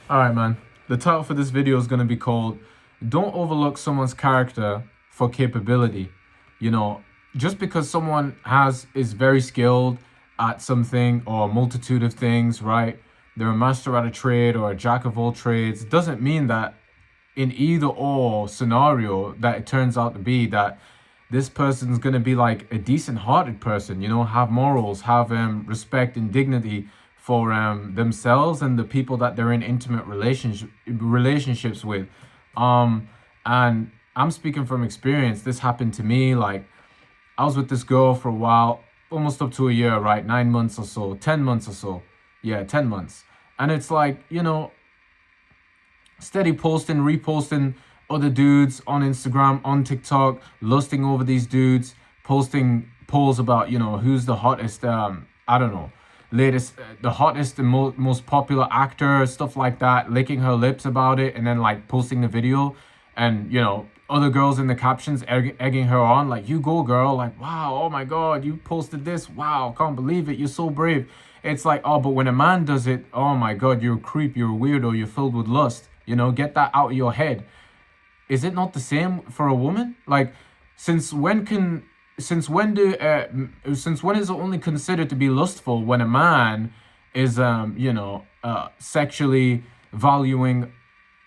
All right, man. The title for this video is going to be called Don't Overlook Someone's Character for Capability. You know, just because someone is very skilled at something or a multitude of things, right? They're a master at a trade or a jack of all trades, doesn't mean that in either or scenario that it turns out to be that this person's going to be like a decent hearted person, have morals, have respect and dignity for themselves and the people that they're in intimate relationships with. And I'm speaking from experience. This happened to me. Like, I was with this girl for a while, almost up to a year, right? 9 months or so, 10 months or so. Yeah, 10 months. And it's like, steady posting, reposting other dudes on Instagram, on TikTok, lusting over these dudes, posting polls about, who's the hottest, I don't know, the hottest and most popular actor, stuff like that, licking her lips about it, and then like posting the video, and other girls in the captions egging her on, like, you go girl, like, wow, oh my god, you posted this, wow, can't believe it, you're so brave. It's like, oh, but when a man does it, oh my god, you're a creep, you're a weirdo, you're filled with lust. Get that out of your head. Is it not the same for a woman? Like, since when can since when is it only considered to be lustful when a man is sexually valuing,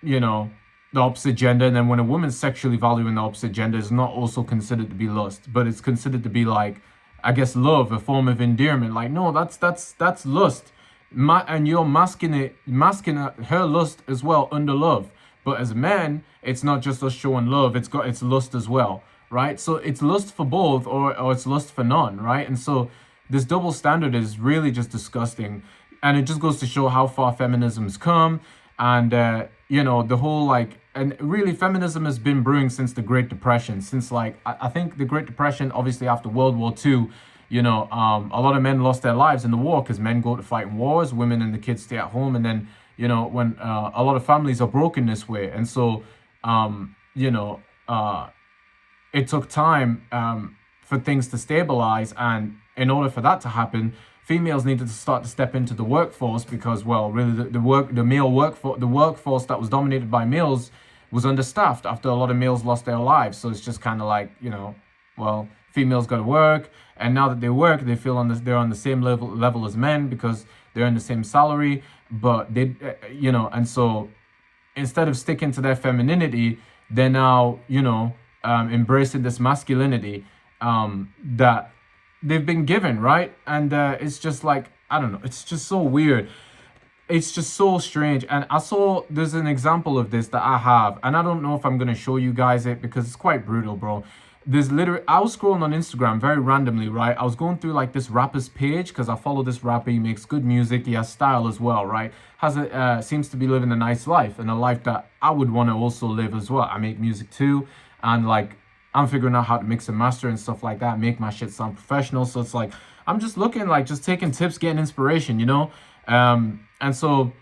you know the opposite gender, and then when a woman's sexually valuing the opposite gender, is not also considered to be lust, but it's considered to be like, I guess, love, a form of endearment. Like, no, that's lust. And you're masking her lust as well under love. But as a man, it's not just us showing love; it's lust as well, right? So it's lust for both, or it's lust for none, right? And so this double standard is really just disgusting, and it just goes to show how far feminism's come, and the whole, like, and really feminism has been brewing since the Great Depression, since, like, I think the Great Depression, obviously after World War II. A lot of men lost their lives in the war because men go to fight in wars, women and the kids stay at home, and then when a lot of families are broken this way, and so um, you know it took time for things to stabilize, and in order for that to happen, females needed to start to step into the workforce, because, well, really the workforce that was dominated by males was understaffed after a lot of males lost their lives. So it's just kind of like, well, females got to work, and now that they work, they feel they're on the same level as men because they're in the same salary, but and so instead of sticking to their femininity, they're now, embracing this masculinity that they've been given, right? And it's just like, I don't know, it's just so weird. It's just so strange. And there's an example of this that I have, and I don't know if I'm gonna show you guys it because it's quite brutal, bro. I was scrolling on Instagram very randomly, right? I was going through like this rapper's page because I follow this rapper. He makes good music. He has style as well, right? Seems to be living a nice life, and a life that I would want to also live as well. I make music too, and like, I'm figuring out how to mix and master and stuff like that, make my shit sound professional. So it's like, I'm just looking, like, just taking tips, getting inspiration. And so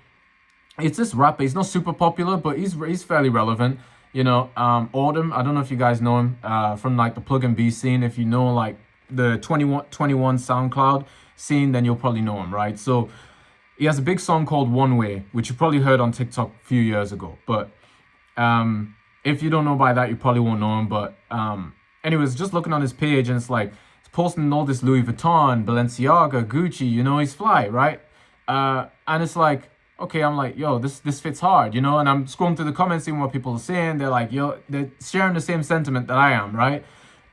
it's this rapper. He's not super popular, but he's fairly relevant. Autumn. I don't know if you guys know him from like the Plug and B scene. If you know like the 21 SoundCloud scene, then you'll probably know him, right? So he has a big song called One Way, which you probably heard on TikTok a few years ago. But if you don't know by that, you probably won't know him. But anyways, just looking on his page, and it's like he's posting all this Louis Vuitton, Balenciaga, Gucci. He's fly, right? And it's like, okay, I'm like, yo, this fits hard, and I'm scrolling through the comments, seeing what people are saying. They're like, yo, they're sharing the same sentiment that I am, right?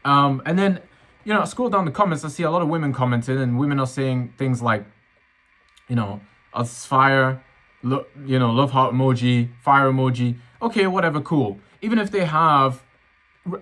And then, I scroll down the comments, I see a lot of women commenting, and women are saying things like, fire, love heart emoji, fire emoji. Okay, whatever, cool. Even if they have,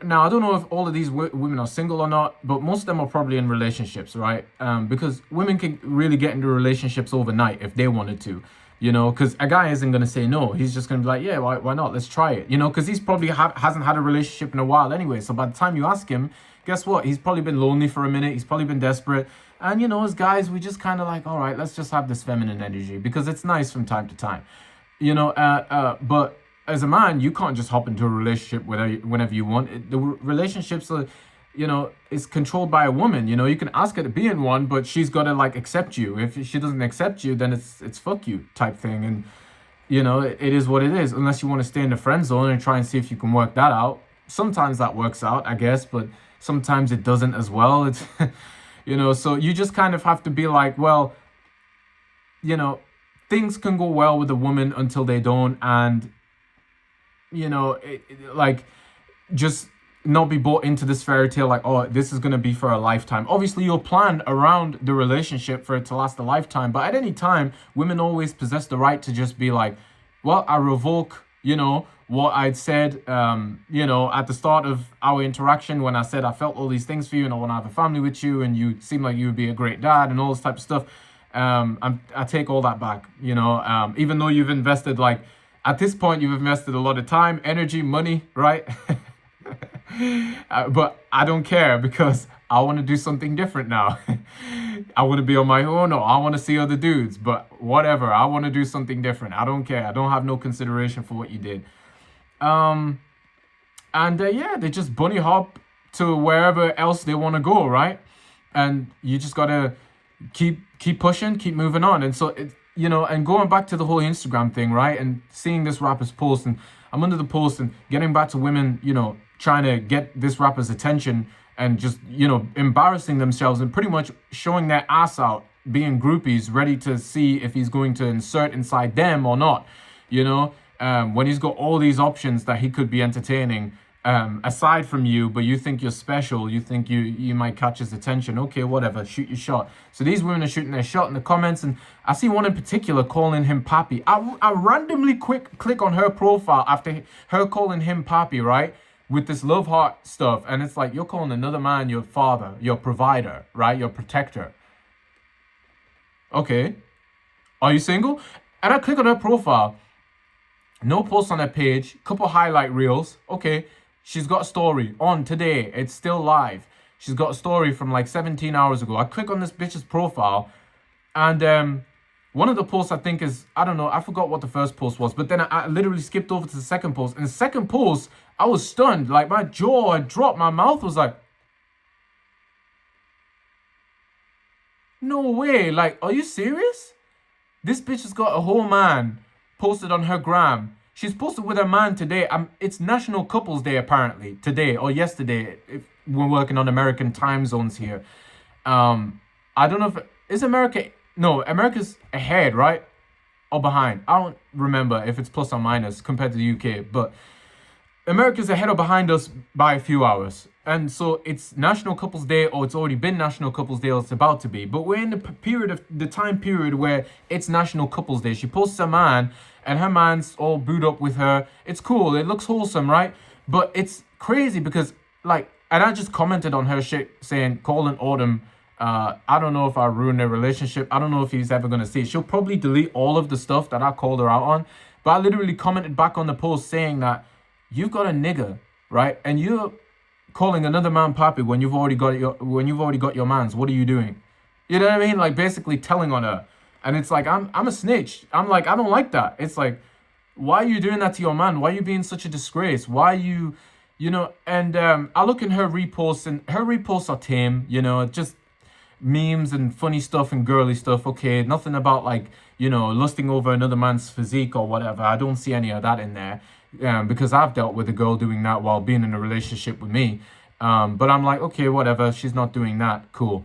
now I don't know if all of these women are single or not, but most of them are probably in relationships, right? Because women can really get into relationships overnight if they wanted to. Because a guy isn't going to say no. He's just going to be like, yeah, why not? Let's try it. Because he's probably hasn't had a relationship in a while anyway. So by the time you ask him, guess what? He's probably been lonely for a minute. He's probably been desperate. And, as guys, we just kind of like, all right, let's just have this feminine energy because it's nice from time to time. But as a man, you can't just hop into a relationship whenever you want. The relationships are, is controlled by a woman. You can ask her to be in one, but she's got to like accept you. If she doesn't accept you, then it's fuck you type thing. And it is what it is. Unless you want to stay in the friend zone and try and see if you can work that out. Sometimes that works out, I guess, but sometimes it doesn't as well. It's, so you just kind of have to be like, well, you know, things can go well with a woman until they don't. And, like, just not be bought into this fairy tale like, oh, this is going to be for a lifetime. Obviously, you'll plan around the relationship for it to last a lifetime, but at any time, women always possess the right to just be like, well, I revoke, what I'd said, at the start of our interaction when I said I felt all these things for you and I want to have a family with you and you seem like you would be a great dad and all this type of stuff. I take all that back, even though you've invested, like, at this point, you've invested a lot of time, energy, money, right? But I don't care because I want to do something different now. I want to be on my own, or I want to see other dudes, but whatever. I want to do something different. I don't care. I don't have no consideration for what you did. Yeah, they just bunny hop to wherever else they want to go, right? And you just gotta keep pushing, keep moving on. And so and going back to the whole Instagram thing, right? And seeing this rapper's post, and I'm under the post and getting back to women, trying to get this rapper's attention and just, embarrassing themselves and pretty much showing their ass out, being groupies, ready to see if he's going to insert inside them or not, when he's got all these options that he could be entertaining, aside from you, but you think you're special, you think you might catch his attention. Okay, whatever, shoot your shot. So these women are shooting their shot in the comments, and I see one in particular calling him papi. I randomly click on her profile after her calling him papi, right? With this love heart stuff, and it's like, you're calling another man your father, your provider, right? Your protector. Okay. Are you single? And I click on her profile. No posts on her page. Couple highlight reels. Okay. She's got a story on today. It's still live. She's got a story from like 17 hours ago. I click on this bitch's profile, and one of the posts I think is, I don't know, I forgot what the first post was, but then I literally skipped over to the second post. And the second post, I was stunned. Like, my jaw had dropped. My mouth was like, no way. Like, are you serious? This bitch has got a whole man posted on her gram. She's posted with her man today. It's National Couples Day, apparently, today or yesterday. If we're working on American time zones here. I don't know if, is America... No, America's ahead, right? Or behind. I don't remember if it's plus or minus compared to the UK, but America's ahead or behind us by a few hours. And so it's National Couples Day, or it's already been National Couples Day, or it's about to be. But we're in the time period where it's National Couples Day. She posts a man, and her man's all booed up with her. It's cool. It looks wholesome, right? But it's crazy because, like, and I just commented on her shit saying, Colin Autumn, I don't know if I ruined their relationship. I don't know if he's ever going to see it. She'll probably delete all of the stuff that I called her out on. But I literally commented back on the post saying that you've got a nigga, right? And you're calling another man papi when you've already got your mans. What are you doing? You know what I mean? Like, basically telling on her. And it's like, I'm a snitch. I'm like, I don't like that. It's like, why are you doing that to your man? Why are you being such a disgrace? Why are you, and I look in her reposts, and her reposts are tame, just memes and funny stuff and girly stuff. Okay, nothing about, like, lusting over another man's physique or whatever. I don't see any of that in there, because I've dealt with a girl doing that while being in a relationship with me. But I'm like, okay, whatever, she's not doing that, cool,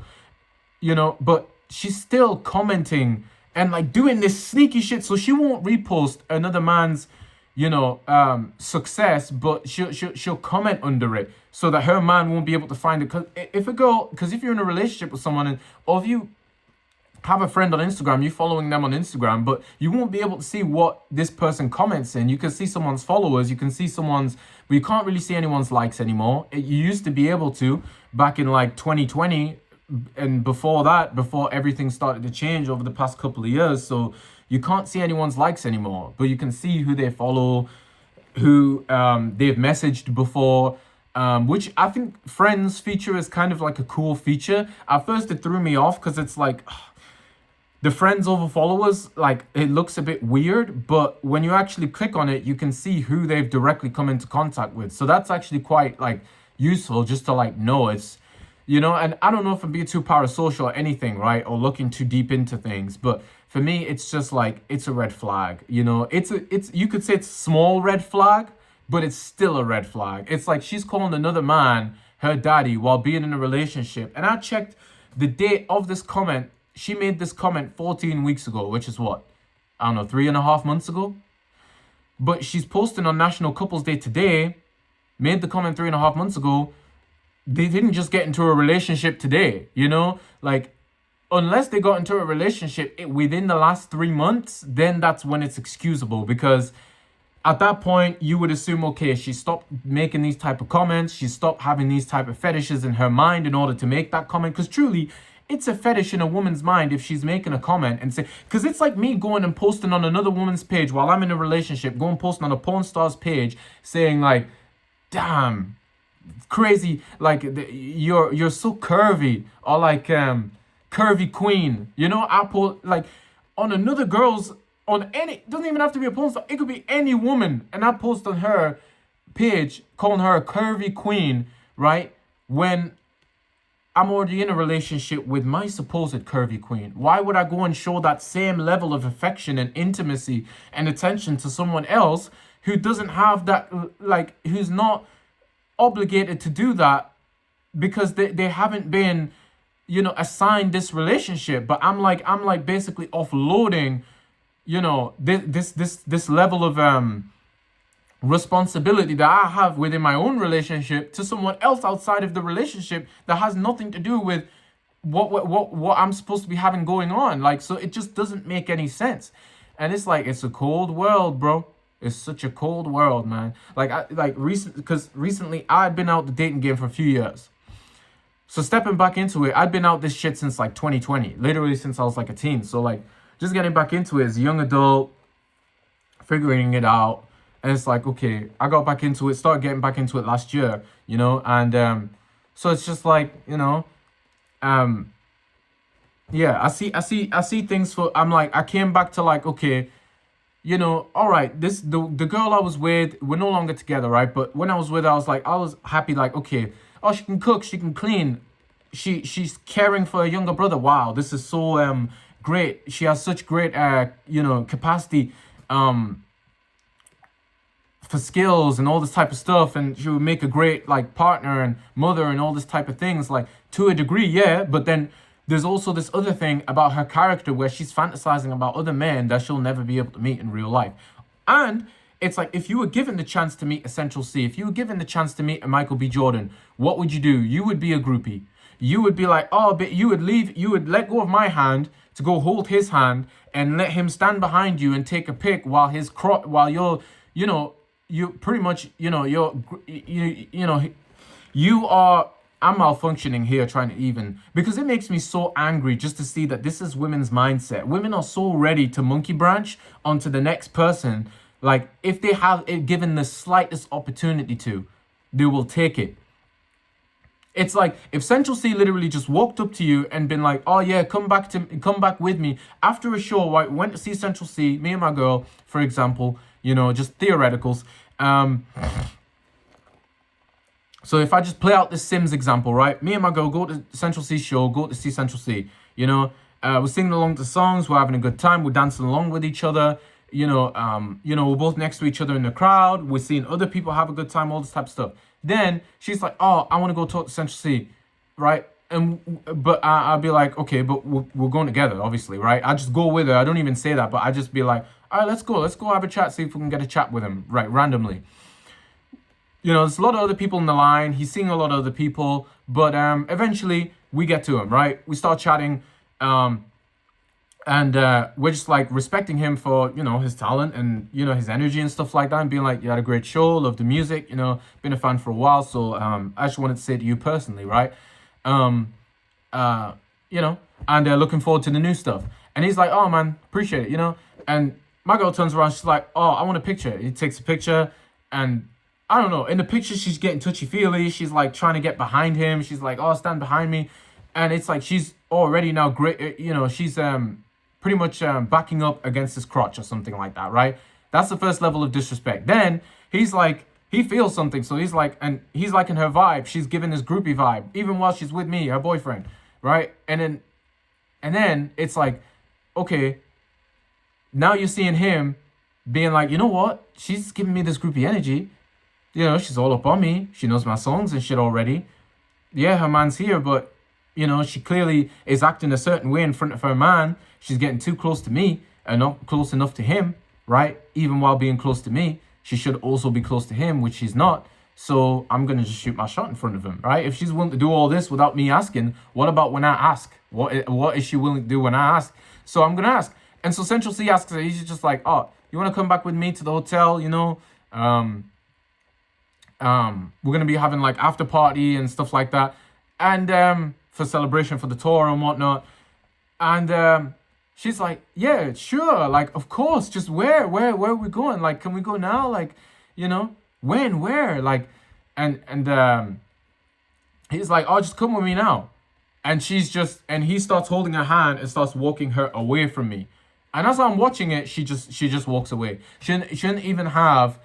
but she's still commenting and, like, doing this sneaky shit. So she won't repost another man's success, but she'll comment under it so that her man won't be able to find it. Because if you're in a relationship with someone, or if you have a friend on Instagram, you're following them on Instagram, but you won't be able to see what this person comments in. You can see someone's followers, you can see someone's, but you can't really see anyone's likes anymore. You used to be able to back in like 2020, and before that, before everything started to change over the past couple of years. So you can't see anyone's likes anymore, but you can see who they follow, who they've messaged before, which I think friends feature is kind of like a cool feature. At first it threw me off because it's like, the friends over followers, like, it looks a bit weird, but when you actually click on it, you can see who they've directly come into contact with. So that's actually quite, like, useful just to, like, know it's, and I don't know if I'm being too parasocial or anything, right? Or looking too deep into things, but For me, it's just like it's a red flag. You know, it's you could say it's a small red flag, but it's still a red flag. It's like she's calling another man her daddy while being in a relationship. And I checked the date of this comment. She made this comment 14 weeks ago, which is what? I don't know, 3.5 months ago. But she's posting on National Couples Day today, made the comment 3.5 months ago. They didn't just get into a relationship today, you know? Like, unless they got into a relationship within the last 3 months, then that's when it's excusable, because at that point you would assume, okay, she stopped making these type of comments, she stopped having these type of fetishes in her mind in order to make that comment. Because truly, it's a fetish in a woman's mind if she's making a comment and say, because it's like me going and posting on another woman's page while I'm in a relationship, going posting on a porn star's page saying like, damn, crazy, like you're so curvy, or like curvy queen, you know. I put like on another girl's, on any, it doesn't even have to be a porn star, it could be any woman, and I post on her page calling her a curvy queen, right, when I'm already in a relationship with my supposed curvy queen. Why would I go and show that same level of affection and intimacy and attention to someone else who doesn't have that, like, who's not obligated to do that because they haven't been, you know, assigned this relationship? But I'm like basically offloading, you know, this level of responsibility that I have within my own relationship to someone else outside of the relationship that has nothing to do with what I'm supposed to be having going on. Like, so it just doesn't make any sense. And it's like, it's a cold world, bro. It's such a cold world, man. Because recently I'd been out the dating game for a few years. So stepping back into it, I'd been out this shit since like 2020, literally since I was like a teen. So like just getting back into it as a young adult, figuring it out. And it's like, okay, I got back into it, started getting back into it last year, you know, and so it's just like, you know, yeah, I see things for, I'm like, I came back to like, okay, you know, all right, the girl I was with, we're no longer together, right? But when I was with her, I was like, I was happy, like, okay, oh, she can cook, she can clean, she's caring for a younger brother. Wow, this is so great. She has such great you know, capacity for skills and all this type of stuff, and she would make a great like partner and mother and all this type of things, like to a degree, yeah. But then there's also this other thing about her character where she's fantasizing about other men that she'll never be able to meet in real life. And it's like, if you were given the chance to meet Essential C, if you were given the chance to meet a Michael B. Jordan, what would you do? You would be a groupie. You would be like, oh, but you would let go of my hand to go hold his hand and let him stand behind you and take a pic while while you're, you know, you pretty much, you know, you know, you are, I'm malfunctioning here trying to even, because it makes me so angry just to see that this is women's mindset. Women are so ready to monkey branch onto the next person. Like, if they have it given the slightest opportunity to, they will take it. It's like if Central C literally just walked up to you and been like, oh yeah, come back with me after a show. I went to see Central C, me and my girl, for example, you know, just theoreticals. So if I just play out this Sims example, right? Me and my girl go to Central C show, go to see Central C, you know, we're singing along to songs, we're having a good time, we're dancing along with each other, you know, we're both next to each other in the crowd, we're seeing other people have a good time, all this type of stuff. Then she's like, oh, I want to go talk to Central C, right? But I'll be like, okay, but we're going together, obviously, right? I just go with her. I don't even say that, but I just be like, all right, let's go have a chat, see if we can get a chat with him, right, randomly. You know, there's a lot of other people in the line. He's seeing a lot of other people, but eventually we get to him, right? We start chatting, and we're just like respecting him for, you know, his talent and, you know, his energy and stuff like that, and being like, you had a great show, love the music, you know, been a fan for a while. So I just wanted to say to you personally, right? You know, and looking forward to the new stuff. And he's like, oh man, appreciate it, you know. And my girl turns around, she's like, oh, I want a picture. He takes a picture, and I don't know, in the picture she's getting touchy-feely. She's like trying to get behind him. She's like, oh, stand behind me. And it's like she's already now great, you know, she's pretty much backing up against his crotch or something like that, right? That's the first level of disrespect. Then he's like, he feels something, so he's like, and he's liking her vibe. She's giving this groupie vibe, even while she's with me, her boyfriend, right? And then it's like, okay, Now you're seeing him being like, you know what? She's giving me this groupie energy. You know, she's all up on me. She knows my songs and shit already. Yeah, her man's here, but she clearly is acting a certain way in front of her man. She's getting too close to me and not close enough to him, right? Even while being close to me, she should also be close to him, which she's not. So I'm gonna just shoot my shot in front of him, right? If she's willing to do all this without me asking, what about when I ask? What is she willing to do when I ask? So I'm gonna ask. And so Central C asks her, he's just like, oh, you wanna come back with me to the hotel, we're gonna be having like after party and stuff like that, and for celebration for the tour and whatnot. And she's like, yeah, sure, like of course, just where are we going? Like, can we go now? Like, when, where? Like, and he's like, oh, just come with me now. And and he starts holding her hand and starts walking her away from me. And as I'm watching it, she just walks away. She shouldn't even have.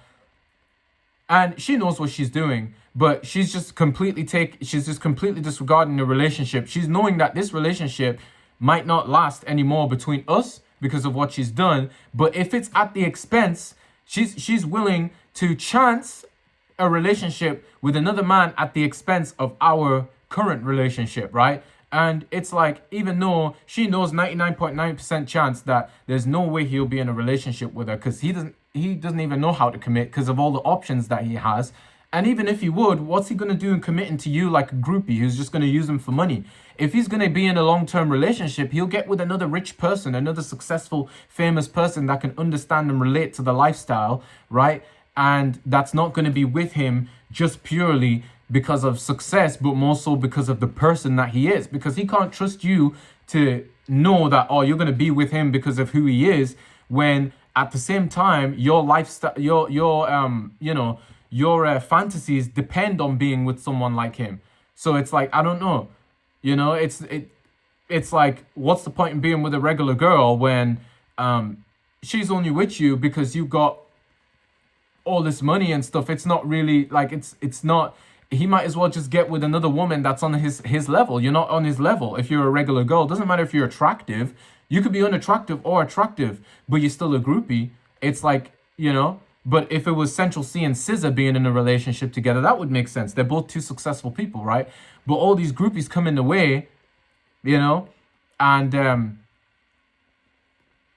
And she knows what she's doing, but she's just completely disregarding the relationship. She's knowing that this relationship might not last anymore between us because of what she's done. But if it's at the expense, she's willing to chance a relationship with another man at the expense of our current relationship, right? And it's like, even though she knows 99.9% chance that there's no way he'll be in a relationship with her because he doesn't even know how to commit because of all the options that he has. And even if he would, what's he going to do in committing to you like a groupie who's just going to use him for money? If he's going to be in a long-term relationship, he'll get with another rich person, another successful, famous person that can understand and relate to the lifestyle, right? And that's not going to be with him just purely because of success, but more so because of the person that he is. Because he can't trust you to know that, oh, you're going to be with him because of who he is, when at the same time, your lifestyle, your fantasies depend on being with someone like him. So it's like, I don't know, it's like, what's the point in being with a regular girl when she's only with you because you got all this money and stuff? It's not really like, it's not. He might as well just get with another woman that's on his level. You're not on his level if you're a regular girl. It doesn't matter if you're attractive. You could be unattractive or attractive, but you're still a groupie. It's like, but if it was Central C and SZA being in a relationship together, that would make sense. They're both two successful people, right? But all these groupies come in the way, and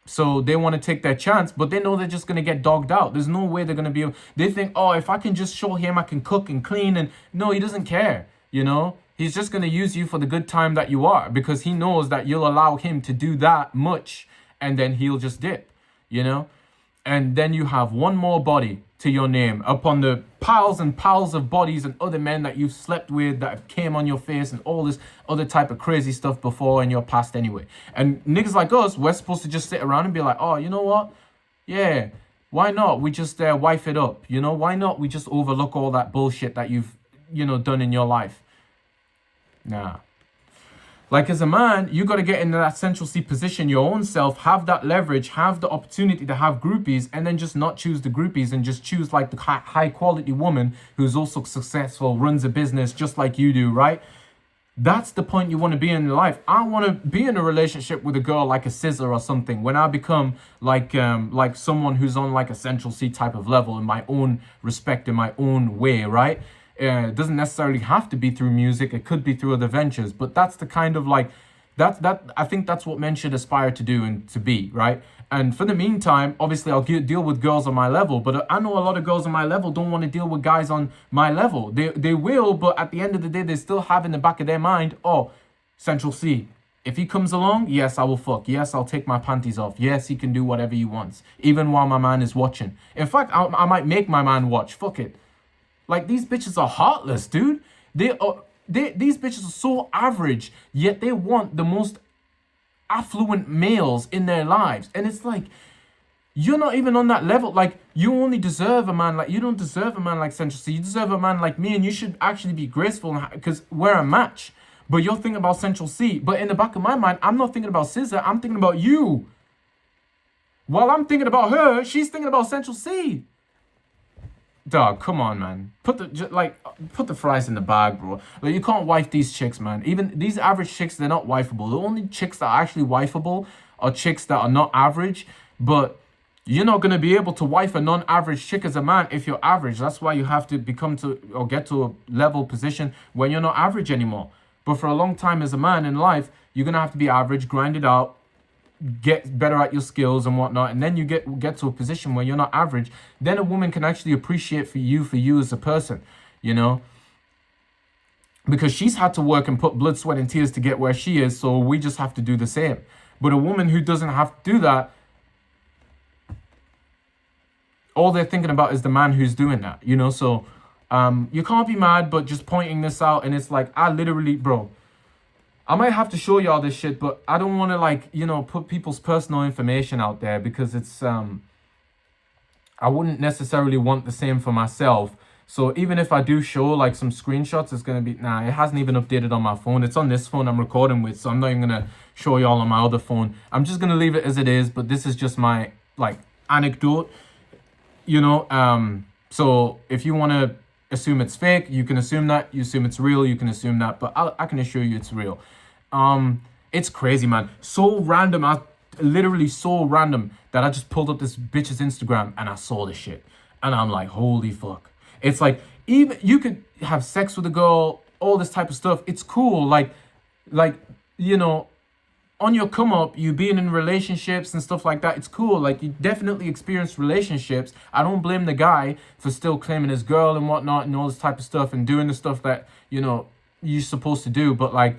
so they want to take their chance, but they know they're just going to get dogged out. There's no way they're going to be able. They think, oh, if I can just show him I can cook and clean, and no, he doesn't care, He's just going to use you for the good time that you are, because he knows that you'll allow him to do that much, and then he'll just dip, And then you have one more body to your name upon the piles and piles of bodies and other men that you've slept with that came on your face and all this other type of crazy stuff before in your past anyway. And niggas like us, we're supposed to just sit around and be like, oh, you know what? Yeah, why not? We just wife it up, Why not? We just overlook all that bullshit that you've, done in your life. Nah. Like, as a man, you got to get into that Central C position, your own self, have that leverage, have the opportunity to have groupies, and then just not choose the groupies and just choose like the high quality woman who's also successful, runs a business just like you do, right? That's the point you want to be in life. I want to be in a relationship with a girl like a SZA or something when I become like someone who's on like a Central C type of level in my own respect, in my own way, right? It doesn't necessarily have to be through music. It could be through other ventures, but that's the kind of like that I think that's what men should aspire to do and to be, right? And for the meantime, obviously I'll deal with girls on my level, but I know a lot of girls on my level don't want to deal with guys on my level. They will, but at the end of the day, they still have in the back of their mind, oh, Central C, if he comes along, yes, I will fuck. Yes, I'll take my panties off. Yes, he can do whatever he wants, even while my man is watching. In fact, I might make my man watch. Fuck it. Like, these bitches are heartless, dude. These bitches are so average, yet they want the most affluent males in their lives. And it's like, you're not even on that level. Like, you only deserve a man like, you don't deserve a man like Central C. You deserve a man like me, and you should actually be graceful because we're a match. But you're thinking about Central C. But in the back of my mind, I'm not thinking about SZA. I'm thinking about you. While I'm thinking about her, she's thinking about Central C. Dog, come on, man. Put the fries in the bag, bro. Like, you can't wife these chicks, man. Even these average chicks, they're not wifeable. The only chicks that are actually wifeable are chicks that are not average, But you're not going to be able to wife a non-average chick as a man if you're average. That's why you have to become to or get to a level position when you're not average anymore. But for a long time as a man in life, you're going to have to be average, grind it out, get better at your skills and whatnot, and then you get to a position where you're not average. Then a woman can actually appreciate for you as a person, you know, because she's had to work and put blood, sweat, and tears to get where she is. So we just have to do the same. But a woman who doesn't have to do that, all they're thinking about is the man who's doing that, you know. So you can't be mad, but just pointing this out, and it's like, I literally, bro, I might have to show y'all this shit, but I don't want to, like, you know, put people's personal information out there, because it's I wouldn't necessarily want the same for myself. So even if I do show like some screenshots, it's gonna be, nah, it hasn't even updated on my phone. It's on this phone I'm recording with, so I'm not even gonna show y'all on my other phone. I'm just gonna leave it as it is, but this is just my like anecdote, you know. So if you want to assume it's fake, you can assume that. You assume it's real, you can assume that. But I can assure you it's real. It's crazy, man. So random. Literally so random that I just pulled up this bitch's Instagram and I saw this shit, and I'm like, holy fuck. It's like, even you could have sex with a girl, all this type of stuff. It's cool. Like, you know, on your come up, you being in relationships and stuff like that, it's cool. Like, you definitely experience relationships. I don't blame the guy for still claiming his girl and whatnot and all this type of stuff and doing the stuff that, you know, you're supposed to do. But like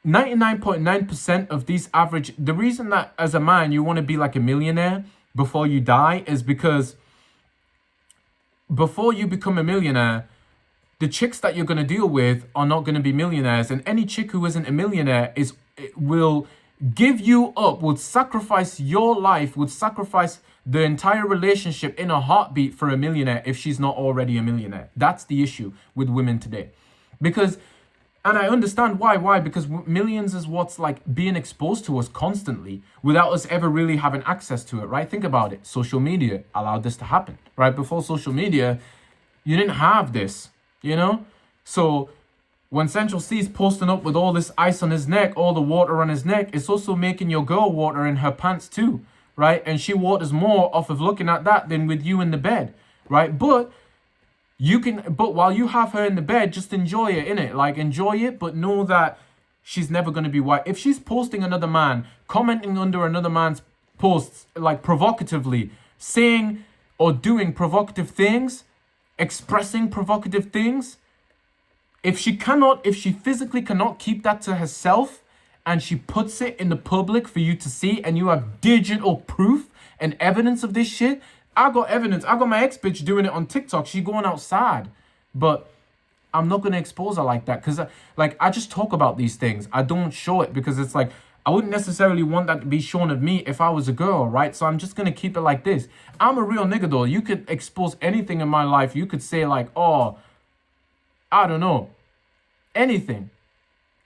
99.9% of these average, the reason that as a man you want to be like a millionaire before you die is because before you become a millionaire, the chicks that you're going to deal with are not going to be millionaires. And any chick who isn't a millionaire will give you up, would sacrifice your life, would sacrifice the entire relationship in a heartbeat for a millionaire if she's not already a millionaire. That's the issue with women today. Because, and I understand why. Why? Because millions is what's like being exposed to us constantly without us ever really having access to it, right? Think about it. Social media allowed this to happen, right? Before social media, you didn't have this, you know? So when Central C's posting up with all this ice on his neck, all the water on his neck, it's also making your girl water in her pants too, right? And she waters more off of looking at that than with you in the bed, right? But while you have her in the bed, just enjoy it, innit? Like, enjoy it, but know that she's never going to be white. If she's posting another man, commenting under another man's posts, like provocatively, saying or doing provocative things, expressing provocative things, if she physically cannot keep that to herself and she puts it in the public for you to see, and you have digital proof and evidence of this shit, I got evidence. I got my ex-bitch doing it on TikTok. She going outside. But I'm not going to expose her like that, because I just talk about these things. I don't show it because it's like, I wouldn't necessarily want that to be shown of me if I was a girl, right? So I'm just going to keep it like this. I'm a real nigga, though. You could expose anything in my life. You could say like, oh, I don't know, anything.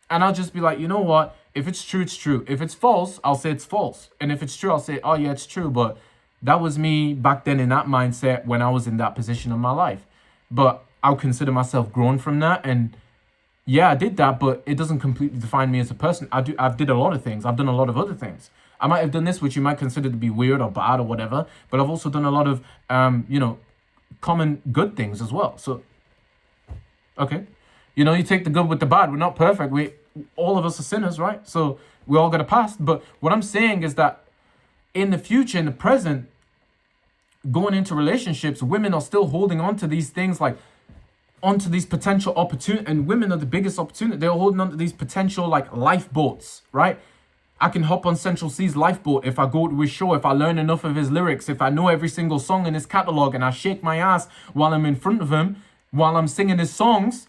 And I'll just be like, you know what? If it's true, it's true. If it's false, I'll say it's false. And if it's true, I'll say, oh yeah, it's true. But that was me back then in that mindset when I was in that position of my life. But I'll consider myself grown from that. And yeah, I did that, but it doesn't completely define me as a person. I've did a lot of things. I've done a lot of other things. I might have done this, which you might consider to be weird or bad or whatever. But I've also done a lot of, you know, common good things as well. So, okay. You know, you take the good with the bad. We're not perfect. All of us are sinners, right? So we all got a past. But what I'm saying is that in the future, in the present, going into relationships, women are still holding on to these things, like onto these potential opportunities, and women are the biggest opportunity. They're holding on to these potential like lifeboats, right? I can hop on Central C's lifeboat if I go to his show, if I learn enough of his lyrics, if I know every single song in his catalog, and I shake my ass while I'm in front of him, while I'm singing his songs.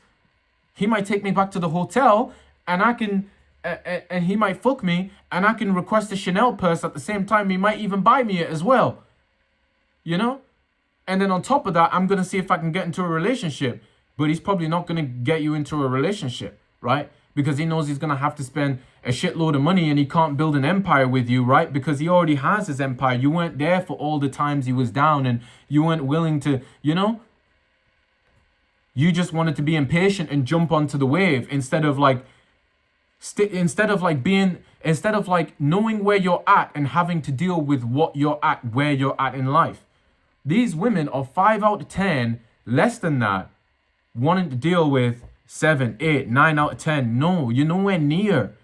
He might take me back to the hotel, and I can, and he might fuck me, and I can request a Chanel purse at the same time. He might even buy me it as well, you know? And then on top of that, I'm going to see if I can get into a relationship. But he's probably not going to get you into a relationship, right? Because he knows he's going to have to spend a shitload of money, and he can't build an empire with you, right? Because he already has his empire. You weren't there for all the times he was down, and you weren't willing to, you know? You just wanted to be impatient and jump onto the wave instead of like Instead of like knowing where you're at and having to deal with what you're at, where you're at in life. These women are 5 out of 10, less than that, wanting to deal with 7, 8, 9 out of 10. No, you're nowhere near.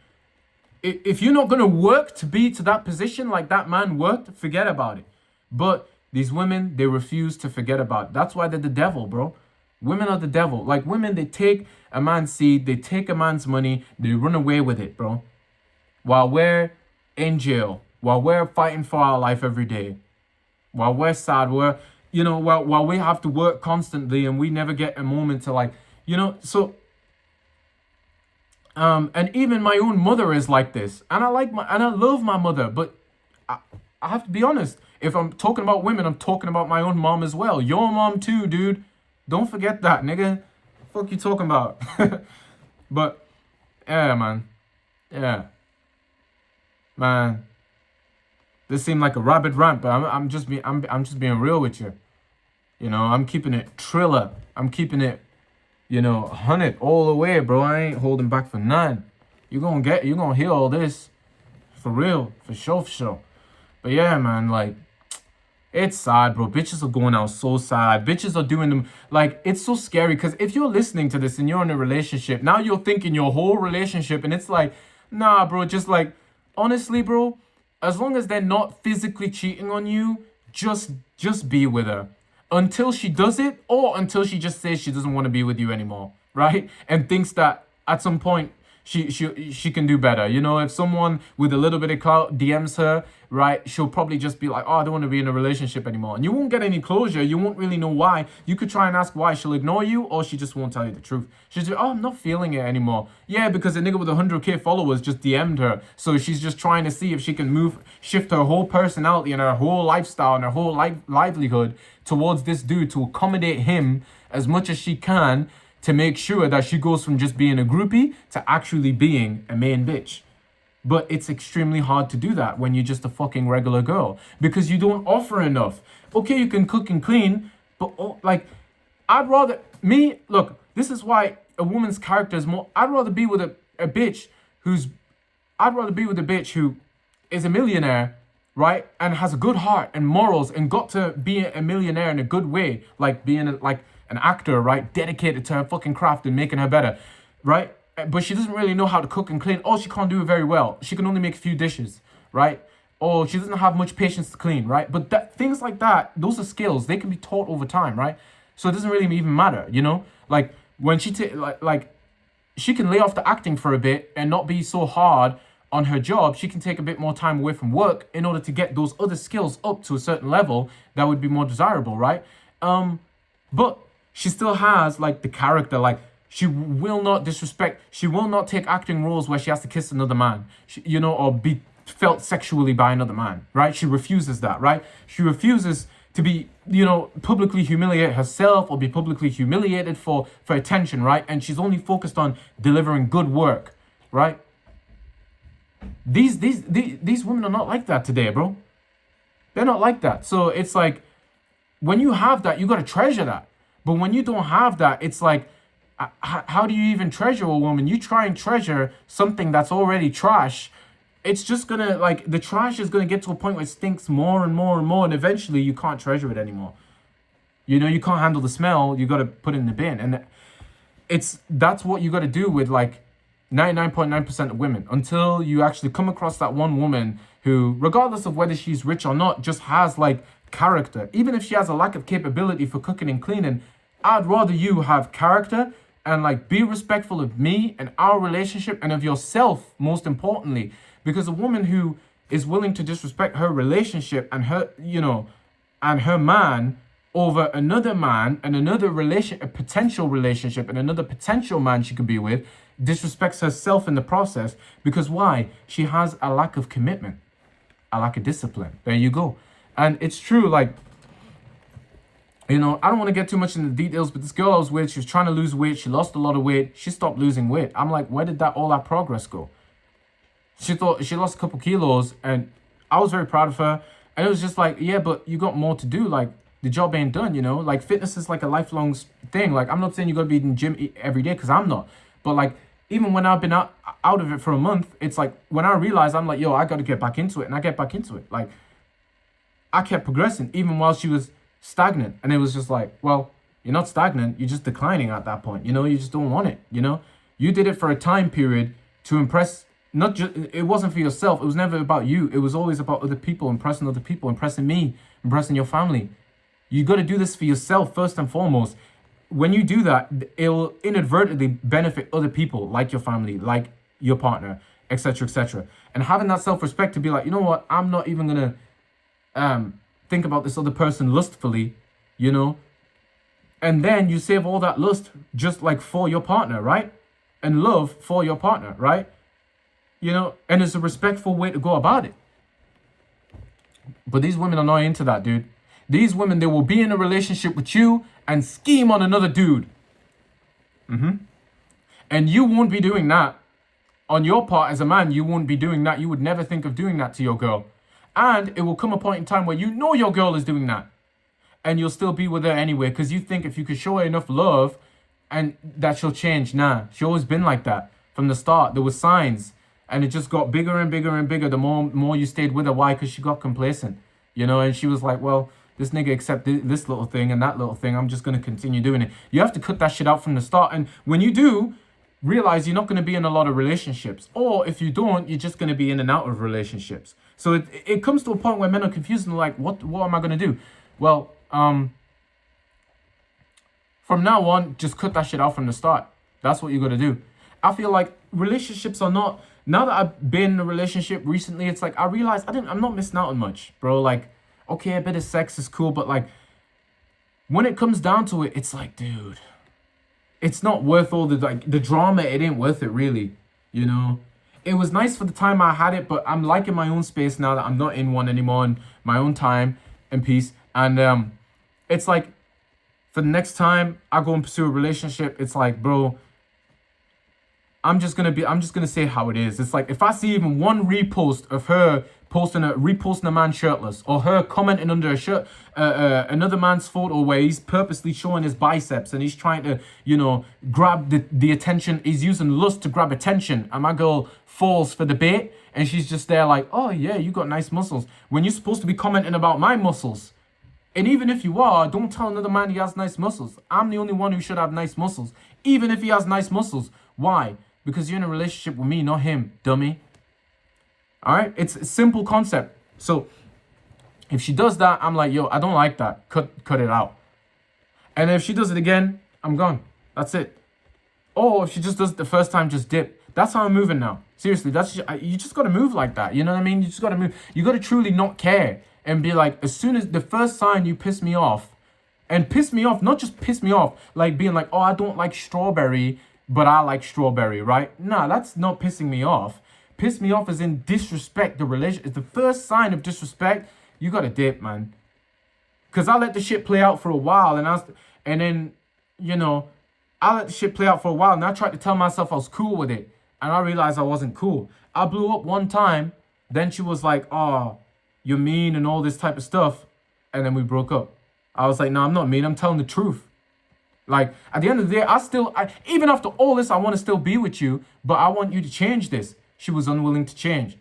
If you're not going to work to be to that position like that man worked, forget about it. But these women, they refuse to forget about it. That's why they're the devil, bro. Women are the devil. Like women, they take a man's seed, they take a man's money, they run away with it, bro. While we're in jail, while we're fighting for our life every day, while we're sad, while we have to work constantly and we never get a moment to like, so and even my own mother is like this. And I love my mother, but I have to be honest. If I'm talking about women, I'm talking about my own mom as well. Your mom too, dude. Don't forget that, nigga. Fuck you talking about? But yeah, man. Yeah. Man. This seemed like a rabid rant, but I'm just being real with you. I'm keeping it Triller. I'm keeping it 100 all the way, bro. I ain't holding back for none. You're gonna hear all this. For real. For sure. But yeah, man, like, it's sad, bro. Bitches are going out so sad. Bitches are doing them, like, it's so scary. Because if you're listening to this and you're in a relationship, now you're thinking your whole relationship. And it's like, nah, bro, just like, honestly, bro, as long as they're not physically cheating on you, just be with her. Until she does it, or until she just says she doesn't want to be with you anymore, right? And thinks that at some point she can do better. If someone with a little bit of clout DMs her, right, she'll probably just be like, oh, I don't want to be in a relationship anymore. And you won't get any closure. You won't really know why. You could try and ask why. She'll ignore you, or she just won't tell you the truth. She'll say, oh, I'm not feeling it anymore. Yeah, because a nigga with 100K followers just DM'd her. So she's just trying to see if she can shift her whole personality and her whole lifestyle and her whole livelihood towards this dude to accommodate him as much as she can, to make sure that she goes from just being a groupie to actually being a main bitch. But it's extremely hard to do that when you're just a fucking regular girl, because you don't offer enough. Okay, you can cook and clean, but look, this is why a woman's character is more, I'd rather be with a bitch who is a millionaire, right? And has a good heart and morals and got to be a millionaire in a good way, like being an actor, right? Dedicated to her fucking craft and making her better, right? But she doesn't really know how to cook and clean. Or she can't do it very well. She can only make a few dishes, right? Or she doesn't have much patience to clean, right? But things like that, those are skills. They can be taught over time, right? So it doesn't really even matter, Like when she she can lay off the acting for a bit and not be so hard on her job. She can take a bit more time away from work in order to get those other skills up to a certain level that would be more desirable, right? But she still has like the character, like she will not disrespect, she will not take acting roles where she has to kiss another man, or be felt sexually by another man, right? She refuses that, right? She refuses to be, publicly humiliate herself or be publicly humiliated for attention, right? And she's only focused on delivering good work, right? These women are not like that today, bro. They're not like that. So it's like, when you have that, you got to treasure that. But when you don't have that, it's like, how do you even treasure a woman? You try and treasure something that's already trash. It's just gonna, the trash is gonna get to a point where it stinks more and more and more, and eventually you can't treasure it anymore. You can't handle the smell. You got to put it in the bin, and that's what you got to do with 99.9% of women, until you actually come across that one woman who, regardless of whether she's rich or not, just has character. Even if she has a lack of capability for cooking and cleaning, I'd rather you have character and be respectful of me and our relationship and of yourself, most importantly. Because a woman who is willing to disrespect her relationship and her, and her man over another man and another a potential relationship and another potential man she could be with, disrespects herself in the process. Because why? She has a lack of commitment, a lack of discipline. There you go. And it's true, I don't want to get too much into the details, but this girl I was with, she was trying to lose weight. She lost a lot of weight. She stopped losing weight. I'm like, where did all that progress go? She thought she lost a couple kilos, and I was very proud of her. And it was just like, yeah, but you got more to do. The job ain't done, Fitness is a lifelong thing. I'm not saying you got to be in the gym every day, because I'm not. But Even when I've been out of it for a month, it's like when I realize, I'm like, yo, I got to get back into it, and I get back into it. Like, I kept progressing even while she was stagnant, and it was just like, well, you're not stagnant, you're just declining at that point. You just don't want it. You did it for a time period to impress. Not just, it wasn't for yourself. It was never about you. It was always about other people, impressing me, impressing your family. You got to do this for yourself first and foremost. When you do that, it will inadvertently benefit other people, like your family, like your partner, etc., etc. And having that self-respect to be like, you know what, I'm not even gonna think about this other person lustfully, and then you save all that lust just like for your partner, right? And love for your partner, right? And it's a respectful way to go about it. But these women are not into that, dude. These women, they will be in a relationship with you and scheme on another dude. And you won't be doing that. On your part as a man, you won't be doing that. You would never think of doing that to your girl. And it will come a point in time where you know your girl is doing that. And you'll still be with her anyway, because you think if you could show her enough love and that she'll change. Nah, she always been like that. From the start, there were signs. And it just got bigger and bigger and bigger the more you stayed with her. Why? Because she got complacent. And she was like, well, this nigga accepted this little thing and that little thing. I'm just going to continue doing it. You have to cut that shit out from the start. And when you do, realize you're not going to be in a lot of relationships. Or if you don't, you're just going to be in and out of relationships. So it comes to a point where men are confused and like, what am I going to do? Well, from now on, just cut that shit out from the start. That's what you got to do. I feel like relationships are not... Now that I've been in a relationship recently, it's like I realized I'm not missing out on much, bro. Like, okay, a bit of sex is cool, but like when it comes down to it, it's like, dude, it's not worth all the drama. It ain't worth it, really. It was nice for the time I had it, but I'm liking my own space now that I'm not in one anymore, and my own time and peace. And it's like for the next time I go and pursue a relationship, it's like, bro, I'm just gonna say how it is. It's like if I see even one repost of her reposting a man shirtless, or her commenting under a shirt another man's photo where he's purposely showing his biceps and he's trying to grab the attention, he's using lust to grab attention, and my girl falls for the bait and she's just there like, oh yeah, you got nice muscles, when you're supposed to be commenting about my muscles. And even if you are, don't tell another man he has nice muscles. I'm the only one who should have nice muscles, even if he has nice muscles. Why? Because you're in a relationship with me, not him, dummy. All right? It's a simple concept. So if she does that, I'm like, yo, I don't like that. Cut it out. And if she does it again, I'm gone. That's it. Or if she just does it the first time, just dip. That's how I'm moving now. Seriously, you just got to move like that. You know what I mean? You just got to move. You got to truly not care and be like, as soon as the first sign you piss me off, and piss me off, not just piss me off, like being like, oh, I don't like strawberry, but I like strawberry, right? Nah, that's not pissing me off. Piss me off as in disrespect the relation. It's the first sign of disrespect. You got to dip, man. Because I let the shit play out for a while. And then, I let the shit play out for a while. And I tried to tell myself I was cool with it. And I realized I wasn't cool. I blew up one time. Then she was like, oh, you're mean and all this type of stuff. And then we broke up. I was like, no, I'm not mean. I'm telling the truth. Like, at the end of the day, even after all this, I want to still be with you, but I want you to change this. She was unwilling to change.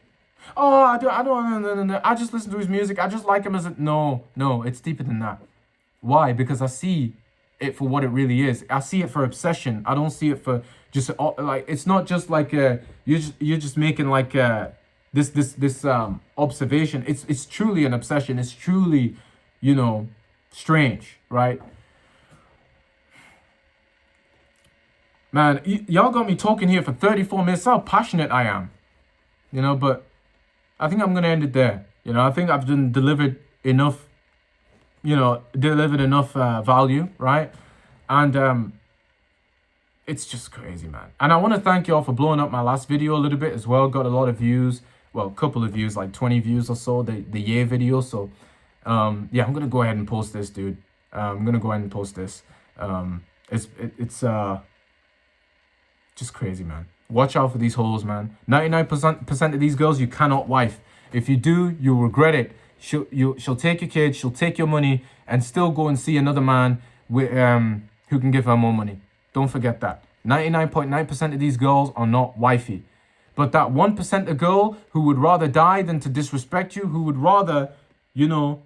Oh, I don't, no. I just listen to his music. I just like him as a... No, it's deeper than that. Why? Because I see it for what it really is. I see it for obsession. I don't see it for just, like, it's not just like, you're just making like, this observation. It's truly an obsession. It's truly, strange, right? Man, y'all got me talking here for 34 minutes. How passionate I am, but I think I'm going to end it there. I think I've delivered enough, value, right? And it's just crazy, man. And I want to thank y'all for blowing up my last video a little bit as well. Got a lot of views. Well, a couple of views, like 20 views or so, the year video. So, yeah, I'm going to go ahead and post this, dude. I'm going to go ahead and post this. It's just crazy, man. Watch out for these hoes, man. 99% of these girls you cannot wife. If you do, you'll regret it. She'll take your kids, she'll take your money, and still go and see another man with who can give her more money. Don't forget that. 99.9% of these girls are not wifey. But that 1% of girl who would rather die than to disrespect you, who would rather, you know,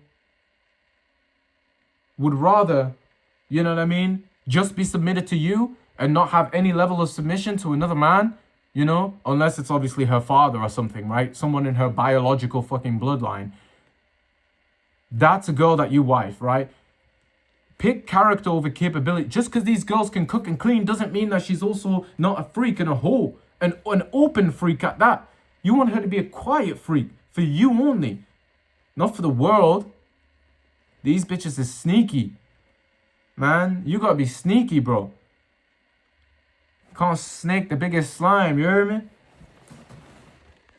would rather, you know what I mean, just be submitted to you and not have any level of submission to another man, you know, unless it's obviously her father or something, right? Someone in her biological fucking bloodline. That's a girl that you wife, right? Pick character over capability. Just because these girls can cook and clean doesn't mean that she's also not a freak and a hoe. An open freak at that. You want her to be a quiet freak. For you only. Not for the world. These bitches is sneaky. Man, you gotta be sneaky, bro. Can't snake the biggest slime, you hear me?